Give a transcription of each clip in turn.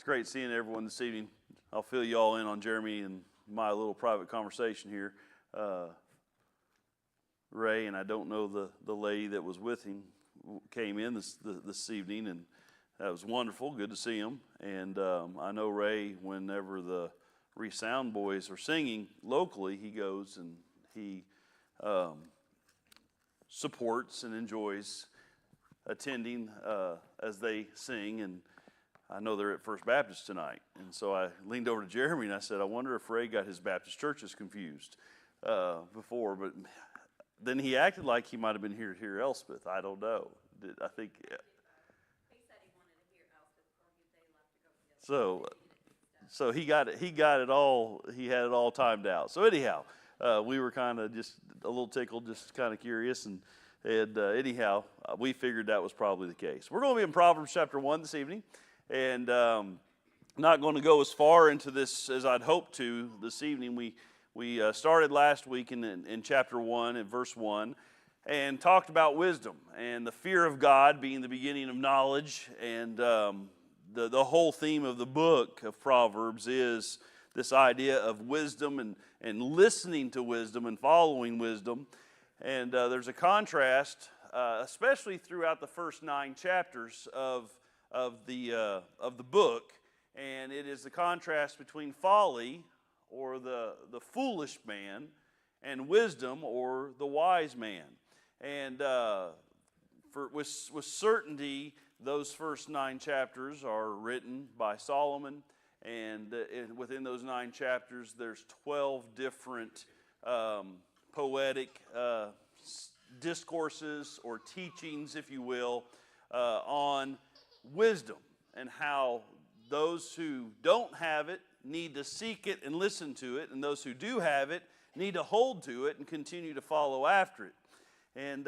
great seeing everyone this evening. I'll fill you all in on Jeremy and my little private conversation here. Ray, and I don't know the lady that was with him, came in this evening, and that was wonderful. Good to see him. And I know Ray, whenever the Resound Boys are singing locally, he goes and he supports and enjoys attending as they sing. And I know they're at First Baptist tonight. And so I leaned over to Jeremy and I said, I wonder if Ray got his Baptist churches confused before. But then he acted like he might have been here to hear Elspeth. I don't know. I think. He said he wanted to hear Elspeth before they left to go together. So he got it all. He had it all timed out. So anyhow, we were kind of just a little tickled, just kind of curious, and anyhow, we figured that was probably the case. We're going to be in Proverbs chapter 1 this evening, and not going to go as far into this as I'd hoped to this evening. We started last week in chapter 1 and verse 1 and talked about wisdom and the fear of God being the beginning of knowledge. And the whole theme of the book of Proverbs is this idea of wisdom and listening to wisdom and following wisdom. And there's a contrast, especially throughout the first 9 chapters of the book. And it is the contrast between folly, or the foolish man, and wisdom, or the wise man. And with certainty, those first 9 chapters are written by Solomon, and within those 9 chapters, there's 12 different poetic discourses or teachings, if you will, on wisdom and how those who don't have it need to seek it and listen to it, and those who do have it need to hold to it and continue to follow after it. And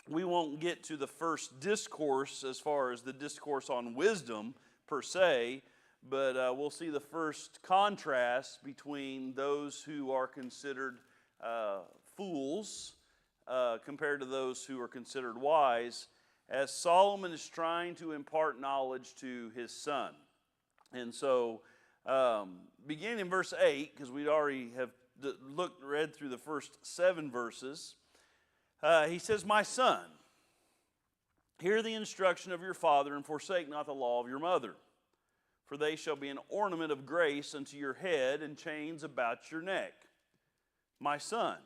we won't get to the first discourse as far as the discourse on wisdom per se, but we'll see the first contrast between those who are considered fools compared to those who are considered wise, as Solomon is trying to impart knowledge to his son. And so beginning in verse 8, because we already have read through the first 7 verses, he says, My son, hear the instruction of your father, and forsake not the law of your mother. For they shall be an ornament of grace unto your head, and chains about your neck. My son.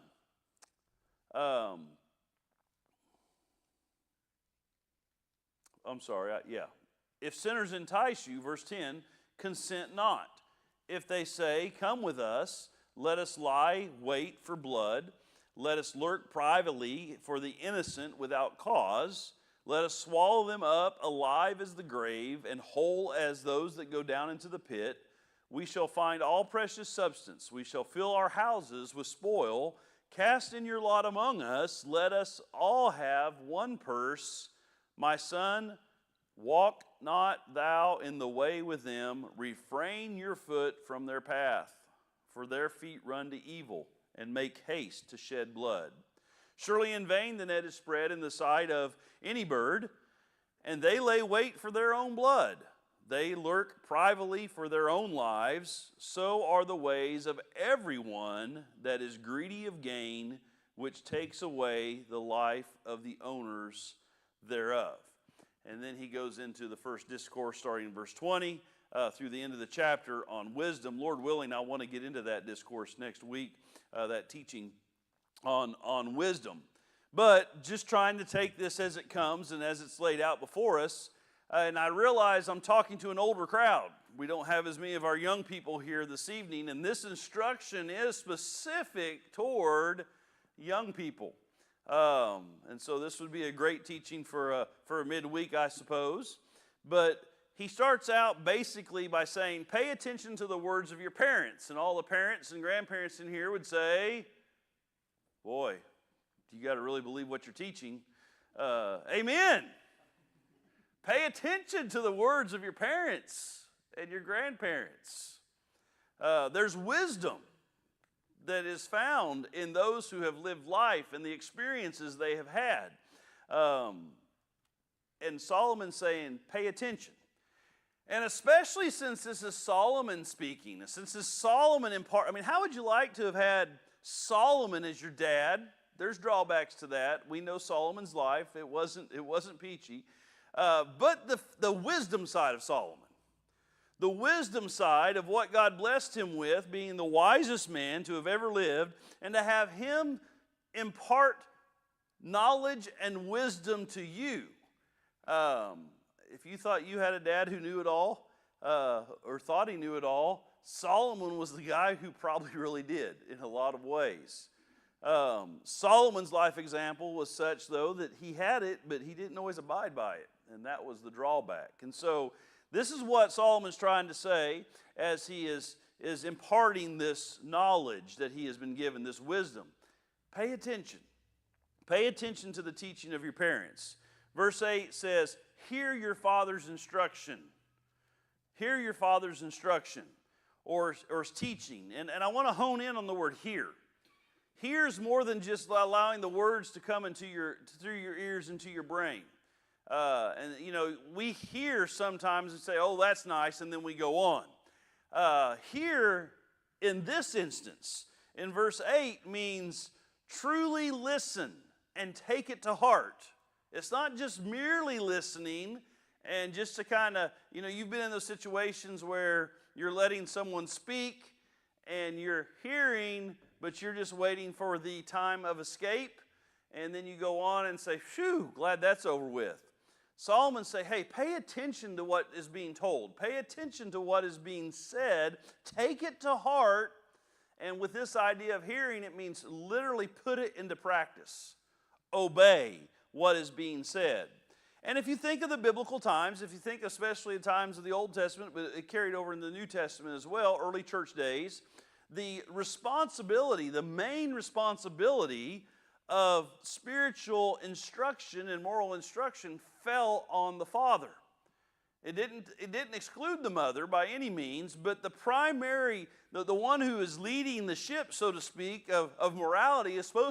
If sinners entice you, verse 10, consent not. If they say, Come with us, let us lie wait for blood. Let us lurk privately for the innocent without cause. Let us swallow them up alive as the grave, and whole as those that go down into the pit. We shall find all precious substance. We shall fill our houses with spoil. Cast in your lot among us. Let us all have one purse. My son, walk not thou in the way with them. Refrain your foot from their path. For their feet run to evil, and make haste to shed blood. Surely in vain the net is spread in the sight of any bird, and they lay wait for their own blood. They lurk privately for their own lives. So are the ways of everyone that is greedy of gain, which takes away the life of the owners thereof. And then he goes into the first discourse starting in verse 20 through the end of the chapter on wisdom. Lord willing, I want to get into that discourse next week, that teaching on wisdom. But just trying to take this as it comes and as it's laid out before us. And I realize I'm talking to an older crowd. We don't have as many of our young people here this evening, and this instruction is specific toward young people. And so this would be a great teaching for a midweek, I suppose. But he starts out basically by saying, pay attention to the words of your parents. And all the parents and grandparents in here would say, boy, you got to really believe what you're teaching. Amen. Pay attention to the words of your parents and your grandparents. There's wisdom that is found in those who have lived life and the experiences they have had. And Solomon's saying, pay attention. And especially since this is Solomon speaking, since this Solomon how would you like to have had Solomon as your dad? There's drawbacks to that. We know Solomon's life. It wasn't peachy. But the wisdom side of Solomon, the wisdom side of what God blessed him with, being the wisest man to have ever lived, and to have him impart knowledge and wisdom to you. If you thought you had a dad who knew it all, or thought he knew it all, Solomon was the guy who probably really did in a lot of ways. Solomon's life example was such, though, that he had it, but he didn't always abide by it, and that was the drawback. And so this is what Solomon's trying to say as he is imparting this knowledge that he has been given, this wisdom. Pay attention. Pay attention to the teaching of your parents. Verse 8 says, hear your father's instruction. Hear your father's instruction, or teaching. And I want to hone in on the word hear. Hear is more than just allowing the words to come through your ears into your brain. And we hear sometimes and say, oh, that's nice, and then we go on. Hear in this instance, in verse 8, means truly listen and take it to heart. It's not just merely listening and just to kind of, you've been in those situations where you're letting someone speak and you're hearing, but you're just waiting for the time of escape, and then you go on and say, phew, glad that's over with. Solomon say, hey, pay attention to what is being told. Pay attention to what is being said. Take it to heart. And with this idea of hearing, it means literally put it into practice. Obey what is being said. And if you think of the biblical times, if you think especially the times of the Old Testament, but it carried over in the New Testament as well, early church days, the main responsibility of spiritual instruction and moral instruction fell on the father. It didn't exclude the mother by any means, but the primary, the one who is leading the ship, so to speak, of morality is supposed